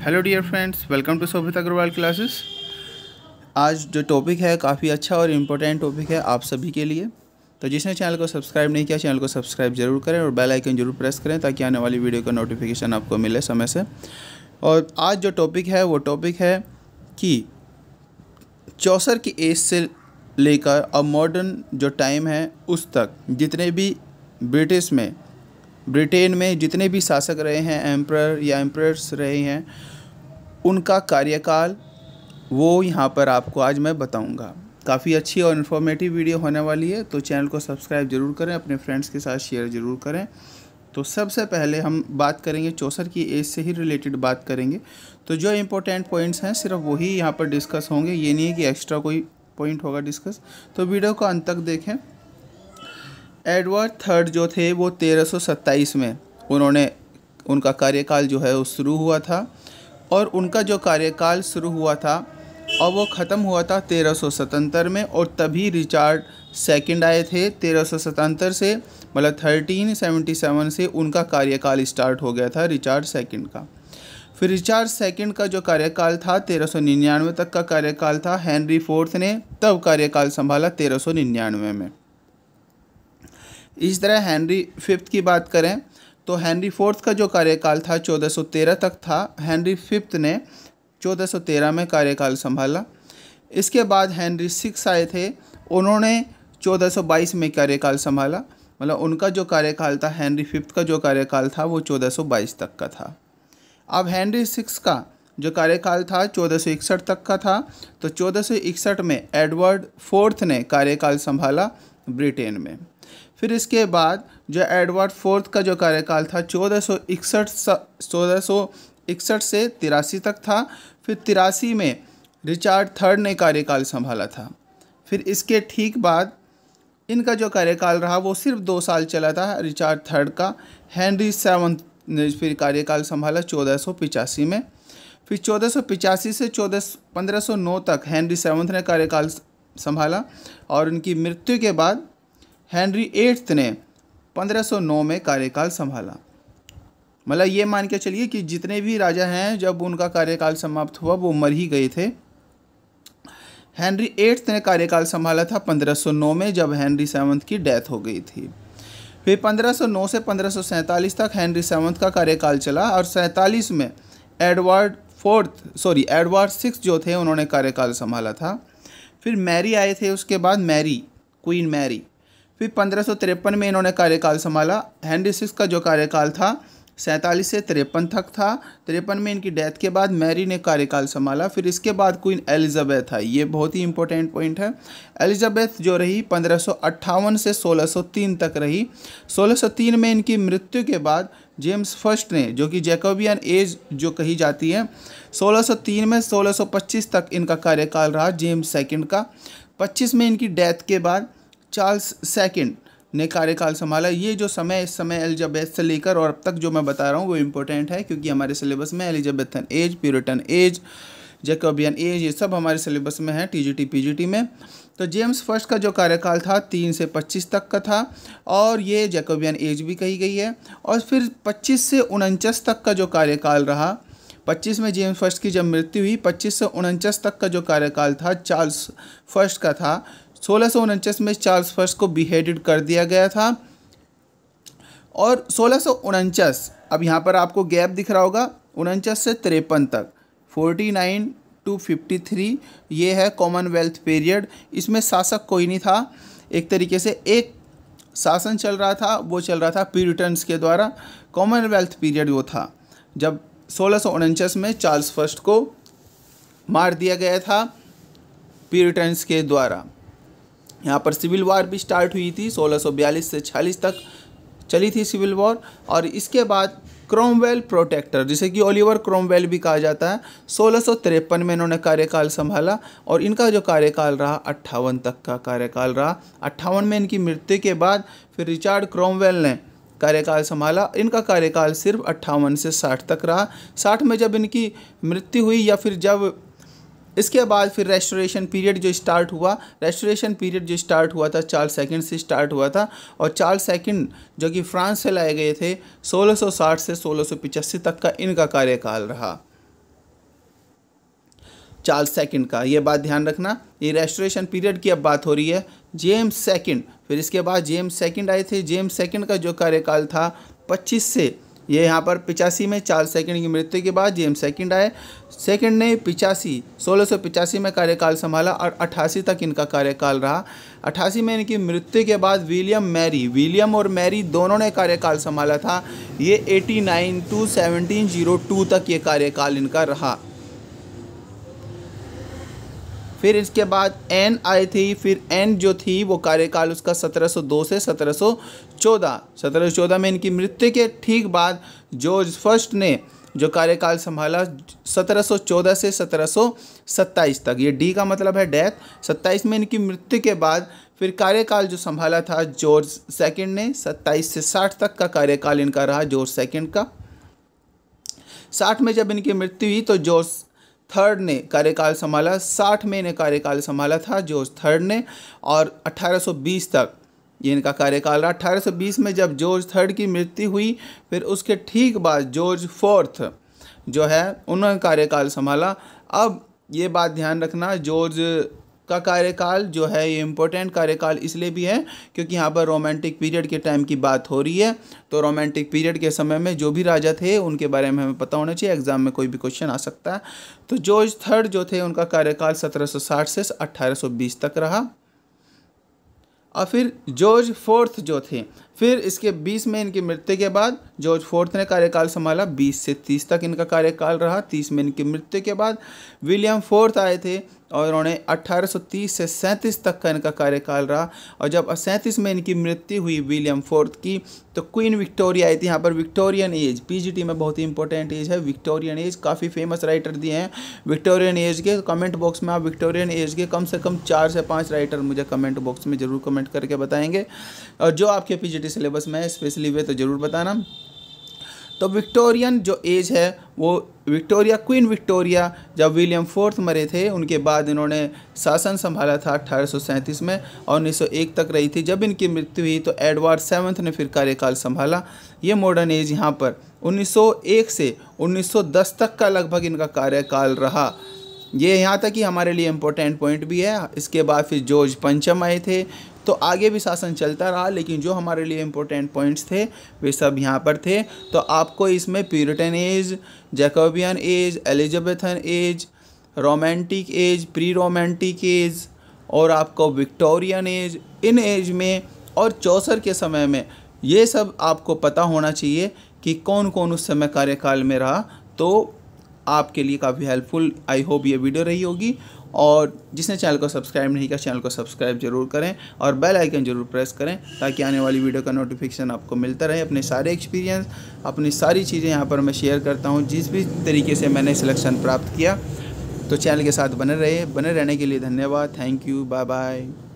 Hello dear friends, welcome to Shobhit Agrawal classes. आज जो topic है काफ़ी अच्छा और इम्पोर्टेंट टॉपिक है आप सभी के लिए। तो जिसने चैनल को सब्सक्राइब नहीं किया, चैनल को सब्सक्राइब जरूर करें और बेल आइकन जरूर प्रेस करें ताकि आने वाली वीडियो का नोटिफिकेशन आपको मिले समय से। और आज जो टॉपिक है वो टॉपिक है कि चौसर की एज से लेकर अब मॉडर्न जो टाइम है उस तक जितने भी ब्रिटेन में जितने भी शासक रहे हैं, एम्परर या एम्परर्स रहे हैं, उनका कार्यकाल वो यहाँ पर आपको आज मैं बताऊँगा। काफ़ी अच्छी और इन्फॉर्मेटिव वीडियो होने वाली है, तो चैनल को सब्सक्राइब जरूर करें, अपने फ्रेंड्स के साथ शेयर ज़रूर करें। तो सबसे पहले हम बात करेंगे चौसर की एज से ही रिलेटेड बात करेंगे। तो जो इम्पोर्टेंट पॉइंट्स हैं सिर्फ वही यहाँ पर डिस्कस होंगे, ये नहीं है कि एक्स्ट्रा कोई पॉइंट होगा डिस्कस। तो वीडियो को अंत तक देखें। एडवर्ड थर्ड जो थे वो 1327 में उनका कार्यकाल जो है वो शुरू हुआ था, और उनका जो कार्यकाल शुरू हुआ था और वो ख़त्म हुआ था 1377 में। और तभी रिचार्ड सेकंड आए थे 1377 से, मतलब 1377 से उनका कार्यकाल स्टार्ट हो गया था रिचार्ड सेकंड का। फिर रिचार्ड सेकंड का जो कार्यकाल था 1399 तक का कार्यकाल था। हेनरी फोर्थ ने तब कार्यकाल संभाला 1399 में। इस तरह हेनरी फिफ्थ की बात करें तो हेनरी फोर्थ का जो कार्यकाल था 1413 तक था। हेनरी फिफ्थ ने 1413 में कार्यकाल संभाला। इसके बाद हेनरी सिक्स आए थे, उन्होंने 1422 में कार्यकाल संभाला। मतलब उनका जो कार्यकाल था, हेनरी फिफ्थ का जो कार्यकाल था वो 1422 तक का था। अब हेनरी सिक्स का जो कार्यकाल था 1461 तक का था। तो 1461 में एडवर्ड फोर्थ ने कार्यकाल संभाला ब्रिटेन में। फिर इसके बाद जो एडवर्ड फोर्थ का जो कार्यकाल था 1461 से 83 तक था। फिर 83 में रिचार्ड थर्ड ने कार्यकाल संभाला था। फिर इसके ठीक बाद इनका जो कार्यकाल रहा वो सिर्फ 2 साल चला था रिचार्ड थर्ड का। हेनरी सेवन्थ ने फिर कार्यकाल संभाला 1485 में। फिर 1485 से 1509 तक हेनरी सेवन्थ ने कार्यकाल संभाला, और उनकी मृत्यु के बाद हेनरी एट्थ ने 1509 में कार्यकाल संभाला। मतलब ये मान के चलिए कि जितने भी राजा हैं जब उनका कार्यकाल समाप्त हुआ वो मर ही गए थे। हेनरी एट्थ ने कार्यकाल संभाला था 1509 में, जब हेनरी सेवन्थ की डेथ हो गई थी। फिर 1509 से 1547 तक हेनरी सेवन्थ का कार्यकाल चला, और 47 में एडवर्ड सिक्स जो थे उन्होंने कार्यकाल संभाला था। फिर मैरी आए थे, उसके बाद क्वीन मैरी। फिर 1553 में इन्होंने कार्यकाल संभाला। हेनरी सिक्स का जो कार्यकाल था 47 से 53 तक था। 53 में इनकी डेथ के बाद मैरी ने कार्यकाल संभाला। फिर इसके बाद क्वीन एलिजाबेथ आई, ये बहुत ही इंपॉर्टेंट पॉइंट है। एलिजाबेथ जो रही 1558 से 1603 तक रही। 1603 में इनकी मृत्यु के बाद जेम्स फर्स्ट ने, जो कि जैकोबियन एज जो कही जाती है, 1603 में 1625 तक इनका कार्यकाल रहा जेम्स सेकंड का। 25 में इनकी डेथ के बाद चार्ल्स सेकंड ने कार्यकाल संभाला। ये जो समय इस समय एलिजाबेथ से लेकर और अब तक जो मैं बता रहा हूँ वो इम्पोर्टेंट है, क्योंकि हमारे सिलेबस में Elizabethan age, Puritan age, Jacobean age ये सब हमारे सिलेबस में है टीजीटी पीजीटी में। तो जेम्स फर्स्ट का जो कार्यकाल था 3 से 25 तक का था, और ये जैकोबियन एज भी कही गई है। और फिर 25 से 49 तक का जो कार्यकाल रहा, 25 में जेम्स फर्स्ट की जब मृत्यु हुई, 25 से 49 तक का जो कार्यकाल था चार्ल्स फर्स्ट का था। 1649 में चार्ल्स फर्स्ट को बिहेडेड कर दिया गया था। और 1649, अब यहाँ पर आपको गैप दिख रहा होगा, 49 से 53 तक, 49 to 53 ये है कॉमनवेल्थ पीरियड। इसमें शासक कोई नहीं था, एक तरीके से एक शासन चल रहा था, वो चल रहा था प्यूरिटन्स के द्वारा। कॉमनवेल्थ पीरियड वो था जब 1649 में चार्ल्स फर्स्ट को मार दिया गया था प्यूरिटन्स के द्वारा। यहाँ पर सिविल वॉर भी स्टार्ट हुई थी, 1642 से 46 तक चली थी सिविल वॉर। और इसके बाद क्रोमवेल प्रोटेक्टर, जिसे कि ओलिवर क्रोमवेल भी कहा जाता है, 1653 में इन्होंने कार्यकाल संभाला, और इनका जो कार्यकाल रहा 58 तक का कार्यकाल रहा। 58 में इनकी मृत्यु के बाद फिर रिचार्ड क्रोमवेल ने कार्यकाल संभाला। इनका कार्यकाल सिर्फ 58 से 60 तक रहा। 60 में जब इनकी मृत्यु हुई, या फिर जब इसके बाद फिर रेस्टोरेशन पीरियड जो स्टार्ट हुआ था चार्ल्स सेकंड से स्टार्ट हुआ था। और चार्ल्स सेकंड जो कि फ्रांस से लाए गए थे, 1660 से 1685 तक का इनका कार्यकाल रहा। चार्ल्स सेकंड का, ये बात ध्यान रखना। ये रेस्टोरेशन पीरियड की अब बात हो रही है। जेम्स सेकंड, फिर इसके बाद जेम्स सेकंड आए थे। जेम्स सेकंड का जो कार्यकाल था 25 से, ये यहाँ पर 85 में चार्ल्स सेकंड की मृत्यु के बाद जेम्स सेकंड आए। सेकंड ने 1685 में कार्यकाल संभाला और 88 तक इनका कार्यकाल रहा। 88 में इनकी मृत्यु के बाद विलियम और मैरी दोनों ने कार्यकाल संभाला था। ये 89 to 1702 तक ये कार्यकाल इनका रहा। फिर इसके बाद एन आई थी। फिर एन जो थी वो कार्यकाल उसका 1702 से 1714 में इनकी मृत्यु के ठीक बाद जॉर्ज फर्स्ट ने जो कार्यकाल संभाला 1714 से 1727 तक, ये डी का मतलब है डेथ। 27 में इनकी मृत्यु के बाद फिर कार्यकाल जो संभाला था जॉर्ज सेकंड ने 27 से 60 तक का कार्यकाल इनका रहा जॉर्ज सेकंड का। 60 में जब इनकी मृत्यु हुई तो जॉर्ज थर्ड ने कार्यकाल संभाला। 60 में इन्हें कार्यकाल संभाला था जॉर्ज थर्ड ने और 1820 तक ये इनका कार्यकाल रहा। 1820 में जब जॉर्ज थर्ड की मृत्यु हुई फिर उसके ठीक बाद जॉर्ज फोर्थ जो है उन्होंने कार्यकाल संभाला। अब ये बात ध्यान रखना, जॉर्ज का कार्यकाल जो है ये इम्पोर्टेंट कार्यकाल इसलिए भी है क्योंकि यहाँ पर रोमांटिक पीरियड के टाइम की बात हो रही है। तो रोमांटिक पीरियड के समय में जो भी राजा थे उनके बारे में हमें पता होना चाहिए, एग्जाम में कोई भी क्वेश्चन आ सकता है। तो जॉर्ज थर्ड जो थे उनका कार्यकाल 1760 से 1820 तक रहा। और फिर जॉर्ज फोर्थ जो थे, फिर इसके 20 में इनकी मृत्यु के बाद जॉर्ज फोर्थ ने कार्यकाल संभाला। 20 से 30 तक इनका कार्यकाल रहा। 30 में इनकी मृत्यु के बाद विलियम फोर्थ आए थे और उन्होंने 1830 से 37 तक का इनका कार्यकाल रहा। और जब 37 में इनकी मृत्यु हुई विलियम फोर्थ की तो क्वीन विक्टोरिया आई थी। यहाँ पर विक्टोरियन एज पीजीटी में बहुत ही इंपॉर्टेंट एज है। विक्टोरियन एज काफ़ी फेमस राइटर दिए हैं विक्टोरियन एज के। कमेंट बॉक्स में आप विक्टोरियन एज के कम से कम 4 से 5 राइटर मुझे कमेंट बॉक्स में ज़रूर कमेंट करके बताएंगे। और जो आपके पीजीटी सिलेबस में है स्पेशली वे तो ज़रूर बताना। तो विक्टोरियन जो एज है वो विक्टोरिया, क्वीन विक्टोरिया जब विलियम फोर्थ मरे थे उनके बाद इन्होंने शासन संभाला था 1837 में और 1901 तक रही थी। जब इनकी मृत्यु हुई तो एडवर्ड सेवंथ ने फिर कार्यकाल संभाला। ये मॉडर्न एज यहाँ पर 1901 से 1910 तक का लगभग इनका कार्यकाल रहा। ये यहाँ तक कि हमारे लिए इम्पोर्टेंट पॉइंट भी है। इसके बाद फिर जॉर्ज पंचम आए थे तो आगे भी शासन चलता रहा, लेकिन जो हमारे लिए इम्पोर्टेंट पॉइंट्स थे वे सब यहाँ पर थे। तो आपको इसमें Puritan age, Jacobean age, Elizabethan age, romantic age, pre romantic age और आपको विक्टोरियन एज, इन एज में और चौसर के समय में ये सब आपको पता होना चाहिए कि कौन कौन उस समय कार्यकाल में रहा। तो आपके लिए काफ़ी हेल्पफुल आई होप ये वीडियो रही होगी। और जिसने चैनल को सब्सक्राइब नहीं किया चैनल को सब्सक्राइब जरूर करें और बेल आइकन जरूर प्रेस करें ताकि आने वाली वीडियो का नोटिफिकेशन आपको मिलता रहे। अपने सारे एक्सपीरियंस, अपनी सारी चीज़ें यहाँ पर मैं शेयर करता हूँ जिस भी तरीके से मैंने सिलेक्शन प्राप्त किया। तो चैनल के साथ बने रहने के लिए धन्यवाद। Thank you, bye bye.